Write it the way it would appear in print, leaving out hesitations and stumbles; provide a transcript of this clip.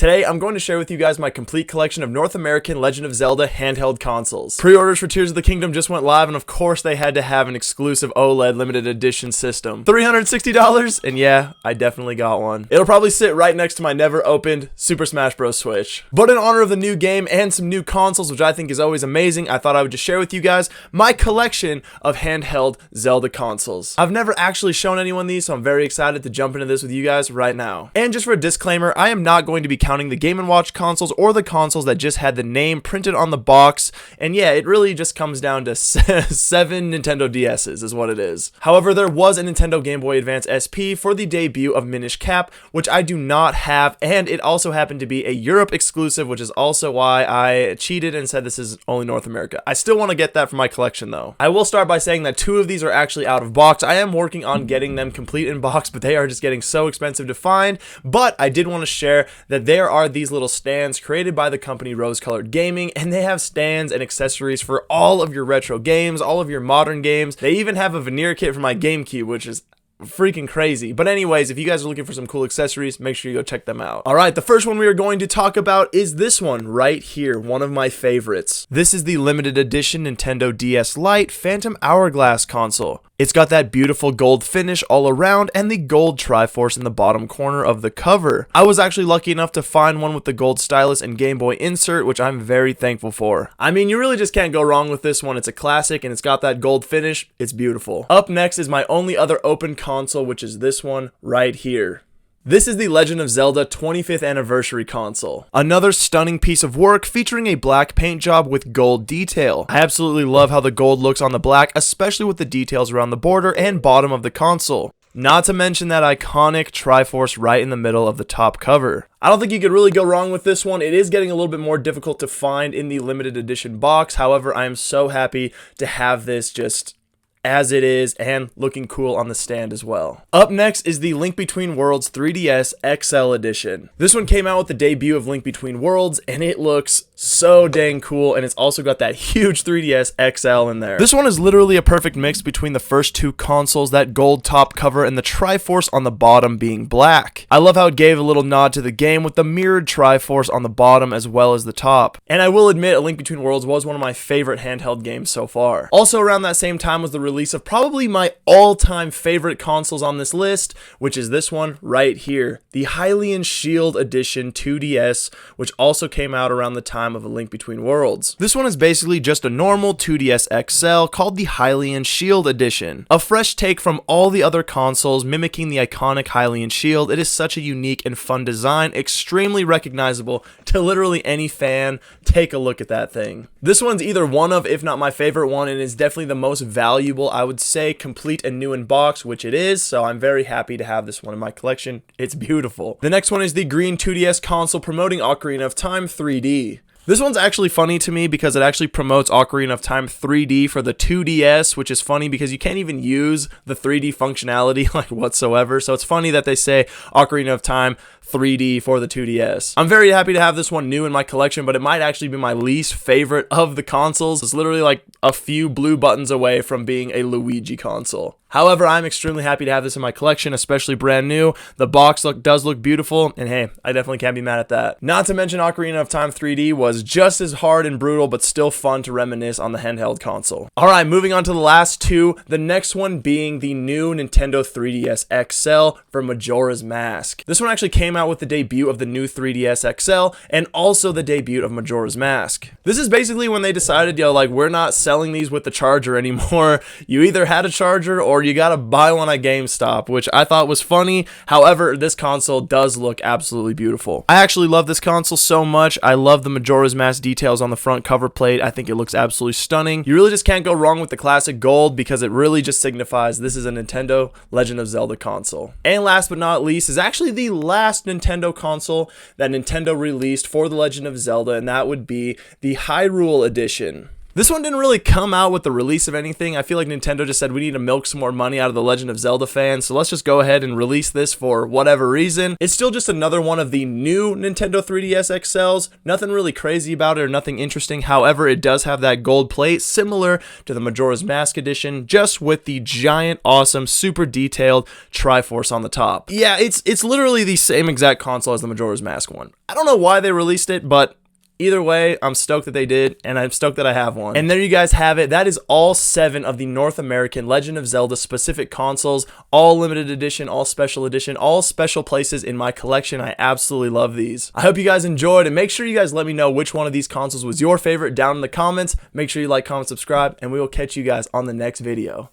Today, I'm going to share with you guys my complete collection of North American Legend of Zelda handheld consoles. Pre-orders for Tears of the Kingdom just went live, and of course they had to have an exclusive OLED limited edition system. $360, and yeah, I definitely got one. It'll probably sit right next to my never opened Super Smash Bros. Switch. But in honor of the new game and some new consoles, which I think is always amazing, I thought I would just share with you guys my collection of handheld Zelda consoles. I've never actually shown anyone these, so I'm very excited to jump into this with you guys right now. And just for a disclaimer, I am not going to be counting the Game & Watch consoles or the consoles that just had the name printed on the box, and yeah, it really just comes down to 7 Nintendo DS's is what it is. However, there was a Nintendo Game Boy Advance SP for the debut of Minish Cap, which I do not have, and it also happened to be a Europe exclusive, which is also why I cheated and said this is only North America. I still want to get that for my collection though. I will start by saying that 2 of these are actually out of box. I am working on getting them complete in box, but they are just getting so expensive to find. But I did want to share that there are these little stands created by the company Rose Colored Gaming, and they have stands and accessories for all of your retro games, all of your modern games. They even have a veneer kit for my GameCube, which is freaking crazy. But anyways, if you guys are looking for some cool accessories, make sure you go check them out. Alright, the first one we are going to talk about is this one right here, one of my favorites. This is the limited edition Nintendo DS Lite Phantom Hourglass console. It's got that beautiful gold finish all around and the gold Triforce in the bottom corner of the cover. I was actually lucky enough to find one with the gold stylus and Game Boy insert, which I'm very thankful for. I mean, you really just can't go wrong with this one. It's a classic and it's got that gold finish. It's beautiful. Up next is my only other open console, which is this one right here. This is the Legend of Zelda 25th Anniversary console. Another stunning piece of work featuring a black paint job with gold detail. I absolutely love how the gold looks on the black, especially with the details around the border and bottom of the console. Not to mention that iconic Triforce right in the middle of the top cover. I don't think you could really go wrong with this one. It is getting a little bit more difficult to find in the limited edition box. However, I am so happy to have this just as it is and looking cool on the stand as well. Up next is the Link Between Worlds 3DS XL edition. This one came out with the debut of Link Between Worlds and it looks so dang cool, and it's also got that huge 3DS XL in there. This one is literally a perfect mix between the first 2 consoles, that gold top cover and the Triforce on the bottom being black. I love how it gave a little nod to the game with the mirrored Triforce on the bottom as well as the top. And I will admit, A Link Between Worlds was one of my favorite handheld games so far. Also around that same time was the release of probably my all-time favorite consoles on this list, which is this one right here, the Hylian Shield Edition 2DS, which also came out around the time of A Link Between Worlds. This one is basically just a normal 2DS XL called the Hylian Shield Edition. A fresh take from all the other consoles mimicking the iconic Hylian Shield. It is such a unique and fun design, extremely recognizable to literally any fan. Take a look at that thing. This one's either one of, if not my favorite one, and is definitely the most valuable, I would say, complete and new in box, which it is, so I'm very happy to have this one in my collection. It's beautiful. The next one is the green 2DS console promoting Ocarina of Time 3D. This one's actually funny to me because it actually promotes Ocarina of Time 3D for the 2DS, which is funny because you can't even use the 3D functionality like whatsoever. So it's funny that they say Ocarina of Time 3D for the 2DS. I'm very happy to have this one new in my collection, but it might actually be my least favorite of the consoles. It's literally like a few blue buttons away from being a Luigi console. However, I'm extremely happy to have this in my collection, especially brand new. The box does look beautiful, and hey, I definitely can't be mad at that. Not to mention Ocarina of Time 3D was just as hard and brutal, but still fun to reminisce on the handheld console. Alright, moving on to the last 2, the next one being the new Nintendo 3DS XL for Majora's Mask. This one actually came out with the debut of the new 3DS XL, and also the debut of Majora's Mask. This is basically when they decided, like, we're not selling these with the charger anymore. You either had a charger or you gotta buy one at GameStop, which I thought was funny. However, this console does look absolutely beautiful. I actually love this console so much. I love the Majora's Mask details on the front cover plate. I think it looks absolutely stunning. You really just can't go wrong with the classic gold because it really just signifies this is a Nintendo Legend of Zelda console. And last but not least is actually the last Nintendo console that Nintendo released for the Legend of Zelda, and that would be the Hyrule Edition. This one didn't really come out with the release of anything. I feel like Nintendo just said we need to milk some more money out of the Legend of Zelda fans, so let's just go ahead and release this for whatever reason. It's still just another one of the new Nintendo 3DS XLs. Nothing really crazy about it or nothing interesting. However, it does have that gold plate similar to the Majora's Mask edition, just with the giant, awesome, super detailed Triforce on the top. Yeah, it's literally the same exact console as the Majora's Mask one. I don't know why they released it, but either way, I'm stoked that they did, and I'm stoked that I have one. And there you guys have it. That is all 7 of the North American Legend of Zelda specific consoles, all limited edition, all special edition, all special places in my collection. I absolutely love these. I hope you guys enjoyed, and make sure you guys let me know which one of these consoles was your favorite down in the comments. Make sure you like, comment, subscribe, and we will catch you guys on the next video.